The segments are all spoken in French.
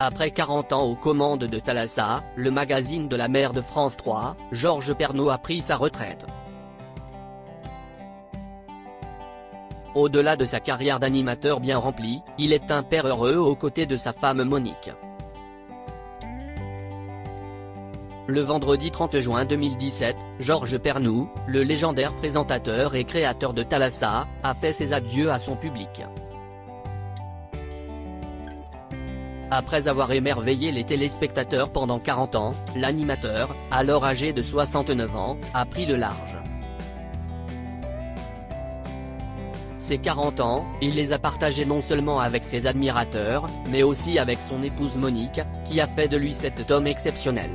Après 40 ans aux commandes de Thalassa, le magazine de la mer de France 3, Georges Pernaut a pris sa retraite. Au-delà de sa carrière d'animateur bien remplie, il est un père heureux aux côtés de sa femme Monique. Le vendredi 30 juin 2017, Georges Pernaut, le légendaire présentateur et créateur de Thalassa, a fait ses adieux à son public. Après avoir émerveillé les téléspectateurs pendant 40 ans, l'animateur, alors âgé de 69 ans, a pris le large. Ces 40 ans, il les a partagés non seulement avec ses admirateurs, mais aussi avec son épouse Monique, qui a fait de lui cet homme exceptionnel.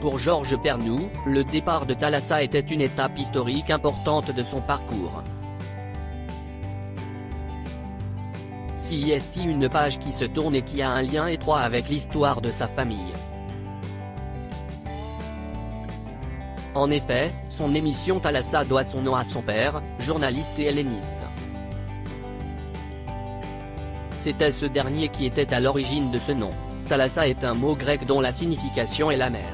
Pour Georges Pernaut, le départ de Thalassa était une étape historique importante de son parcours. C'est une page qui se tourne et qui a un lien étroit avec l'histoire de sa famille. En effet, son émission Thalassa doit son nom à son père, journaliste et helléniste. C'était ce dernier qui était à l'origine de ce nom. Thalassa est un mot grec dont la signification est la mer.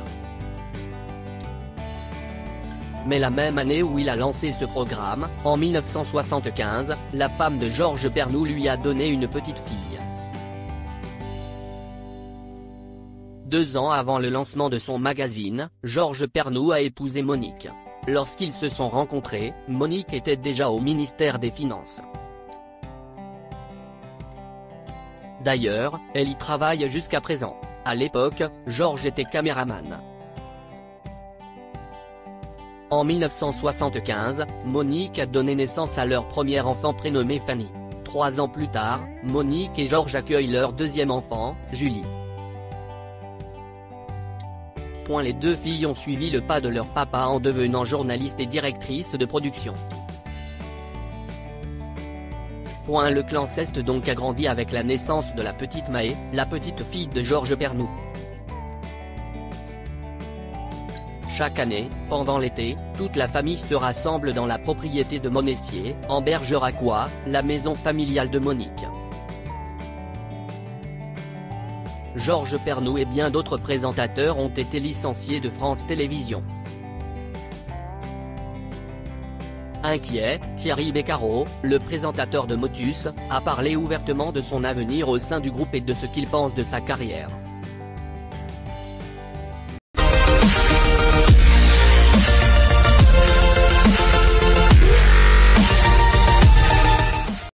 Mais la même année où il a lancé ce programme, en 1975, la femme de Georges Pernaut lui a donné une petite fille. 2 ans avant le lancement de son magazine, Georges Pernaut a épousé Monique. Lorsqu'ils se sont rencontrés, Monique était déjà au ministère des Finances. D'ailleurs, elle y travaille jusqu'à présent. À l'époque, Georges était caméraman. En 1975, Monique a donné naissance à leur premier enfant prénommé Fanny. 3 ans plus tard, Monique et Georges accueillent leur deuxième enfant, Julie. Les 2 filles ont suivi le pas de leur papa en devenant journalistes et directrices de production. Le clan Ceste donc a grandi avec la naissance de la petite Maë, la petite fille de Georges Pernaut. Chaque année, pendant l'été, toute la famille se rassemble dans la propriété de Monestier, en Bergeracois, la maison familiale de Monique. Georges Pernaut et bien d'autres présentateurs ont été licenciés de France Télévisions. Inquiet, Thierry Beccaro, le présentateur de Motus, a parlé ouvertement de son avenir au sein du groupe et de ce qu'il pense de sa carrière.